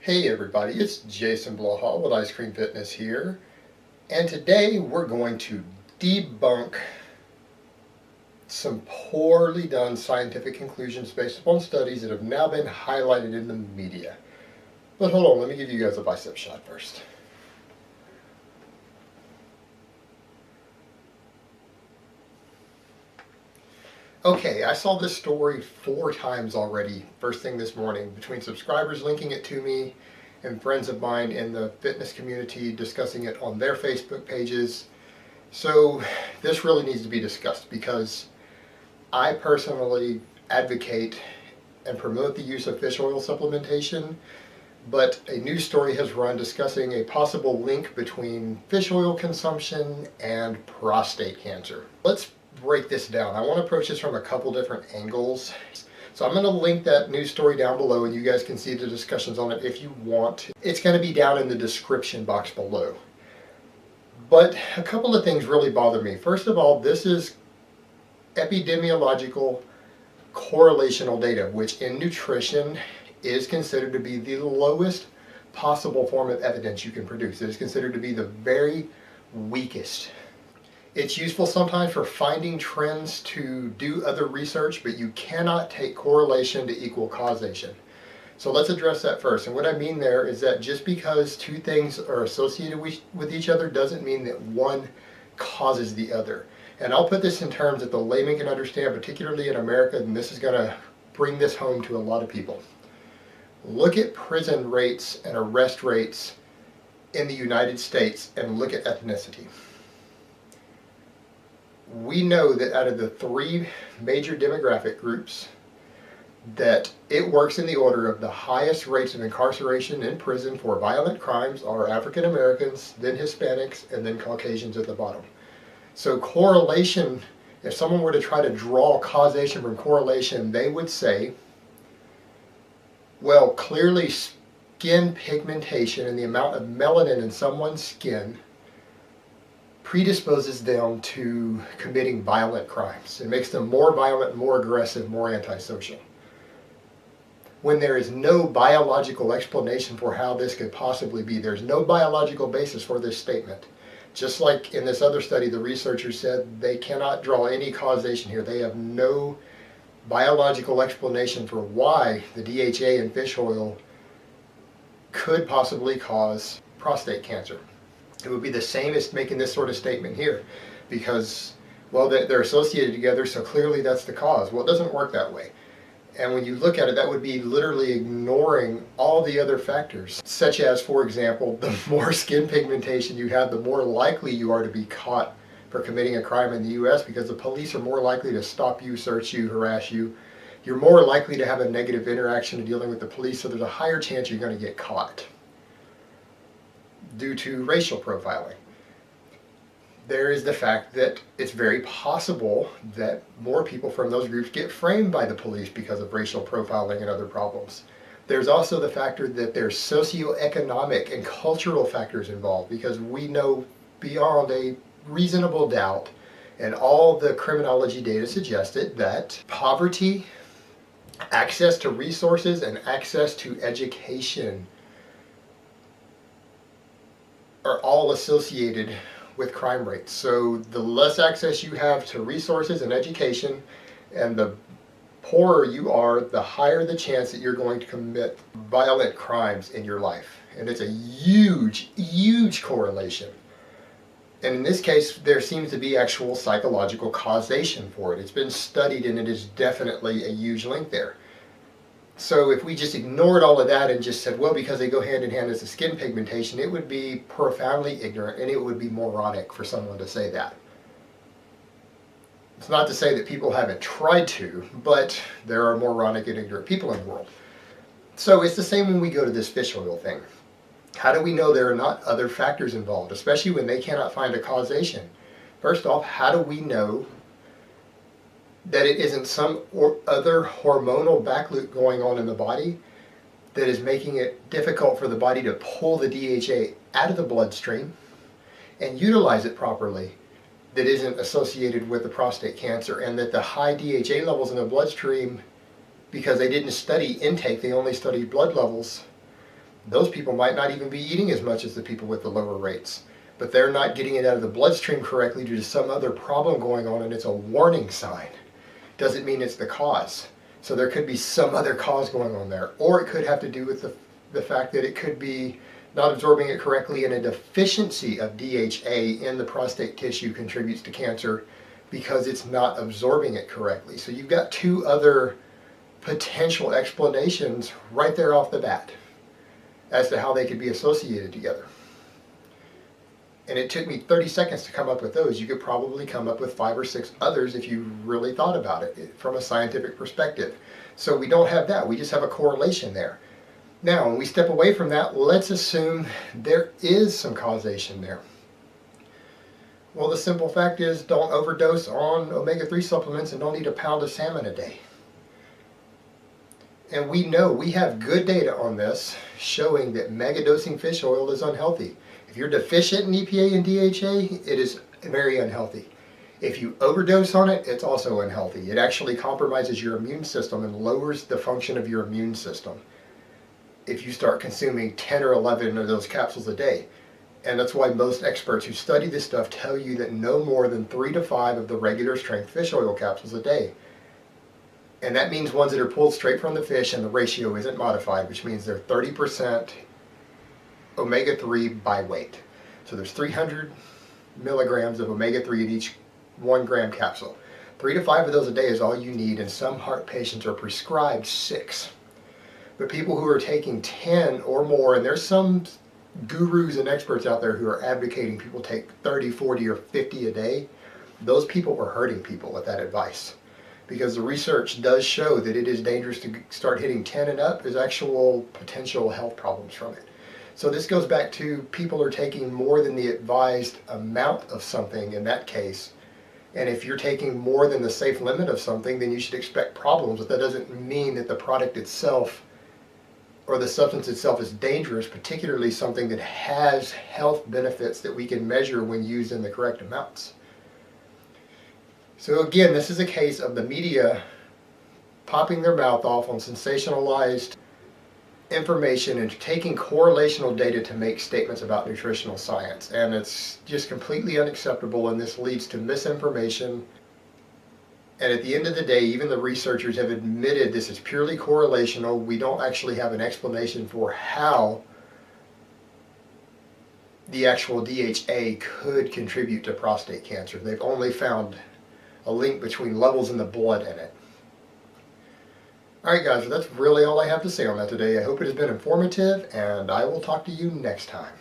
Hey everybody, it's Jason Blaha with Ice Cream Fitness here, and today we're going to debunk some poorly done scientific conclusions based upon studies that have now been highlighted in the media. But hold on, let me give you guys a bicep shot first. Okay, I saw this story 4 times already first thing this morning between subscribers linking it to me and friends of mine in the fitness community discussing it on their Facebook pages. So this really needs to be discussed because I personally advocate and promote the use of fish oil supplementation, but a news story has run discussing a possible link between fish oil consumption and prostate cancer. Let's break this down. I want to approach this from a couple different angles. So I'm going to link that news story down below and you guys can see the discussions on it if you want. It's going to be down in the description box below. But a couple of things really bother me. First of all, this is epidemiological correlational data, which in nutrition is considered to be the lowest possible form of evidence you can produce. It is considered to be the very weakest. It's useful sometimes for finding trends to do other research, but you cannot take correlation to equal causation. So let's address that first. And what I mean there is that just because two things are associated with each other doesn't mean that one causes the other. And I'll put this in terms that the layman can understand, particularly in America, and this is going to bring this home to a lot of people. Look at prison rates and arrest rates in the United States and look at ethnicity. We know that out of the 3 major demographic groups, that it works in the order of the highest rates of incarceration in prison for violent crimes are African Americans, then Hispanics, and then Caucasians at the bottom. So correlation, if someone were to try to draw causation from correlation, they would say, well, clearly skin pigmentation and the amount of melanin in someone's skin predisposes them to committing violent crimes. It makes them more violent, more aggressive, more antisocial. When there is no biological explanation for how this could possibly be, there's no biological basis for this statement. Just like in this other study, the researchers said they cannot draw any causation here. They have no biological explanation for why the DHA in fish oil could possibly cause prostate cancer. It would be the same as making this sort of statement here because, well, they're associated together, so clearly that's the cause. Well, it doesn't work that way. And when you look at it, that would be literally ignoring all the other factors, such as, for example, the more skin pigmentation you have, the more likely you are to be caught for committing a crime in the U.S. because the police are more likely to stop you, search you, harass you. You're more likely to have a negative interaction in dealing with the police, so there's a higher chance you're going to get caught due to racial profiling. There is the fact that it's very possible that more people from those groups get framed by the police because of racial profiling and other problems. There's also the factor that there's socioeconomic and cultural factors involved because we know beyond a reasonable doubt, and all the criminology data suggested, that poverty, access to resources, and access to education are all associated with crime rates. So the less access you have to resources and education and the poorer you are, the higher the chance that you're going to commit violent crimes in your life. And it's a huge, huge correlation. And in this case, there seems to be actual psychological causation for it. It's been studied and it is definitely a huge link there. So if we just ignored all of that and just said, well, because they go hand in hand as a skin pigmentation, it would be profoundly ignorant and it would be moronic for someone to say that. It's not to say that people haven't tried to, but there are moronic and ignorant people in the world. So it's the same when we go to this fish oil thing. How do we know there are not other factors involved, especially when they cannot find a causation? First off, how do we know that it isn't some other hormonal backloop going on in the body that is making it difficult for the body to pull the DHA out of the bloodstream and utilize it properly, that isn't associated with the prostate cancer, and that the high DHA levels in the bloodstream, because they didn't study intake, they only studied blood levels, Those people might not even be eating as much as the people with the lower rates, but they're not getting it out of the bloodstream correctly due to some other problem going on, and it's a warning sign. Doesn't mean it's the cause. So there could be some other cause going on there, or it could have to do with the fact that it could be not absorbing it correctly, and a deficiency of DHA in the prostate tissue contributes to cancer because it's not absorbing it correctly. So you've got two other potential explanations right there off the bat as to how they could be associated together. And it took me 30 seconds to come up with those. You could probably come up with 5 or 6 others if you really thought about it from a scientific perspective. So we don't have that. We just have a correlation there. Now, when we step away from that, let's assume there is some causation there. Well, the simple fact is, don't overdose on omega-3 supplements and don't eat a pound of salmon a day. And we know, we have good data on this showing that megadosing fish oil is unhealthy. If you're deficient in EPA and DHA, it is very unhealthy. If you overdose on it, it's also unhealthy. It actually compromises your immune system and lowers the function of your immune system if you start consuming 10 or 11 of those capsules a day. And that's why most experts who study this stuff tell you that no more than 3 to 5 of the regular strength fish oil capsules a day. And that means ones that are pulled straight from the fish and the ratio isn't modified, which means they're 30% omega-3 by weight. So there's 300 milligrams of omega-3 in each 1 gram capsule. 3 to 5 of those a day is all you need, and some heart patients are prescribed 6. But people who are taking 10 or more, and there's some gurus and experts out there who are advocating people take 30, 40, or 50 a day, those people are hurting people with that advice. Because the research does show that it is dangerous to start hitting 10 and up. There's actual potential health problems from it. So this goes back to people are taking more than the advised amount of something in that case. And if you're taking more than the safe limit of something, then you should expect problems. But that doesn't mean that the product itself or the substance itself is dangerous, particularly something that has health benefits that we can measure when used in the correct amounts. So again, this is a case of the media popping their mouth off on sensationalized information and taking correlational data to make statements about nutritional science. And it's just completely unacceptable, and this leads to misinformation. And at the end of the day, even the researchers have admitted this is purely correlational. We don't actually have an explanation for how the actual DHA could contribute to prostate cancer. They've only found a link between levels in the blood in it. Alright guys, that's really all I have to say on that today. I hope it has been informative, and I will talk to you next time.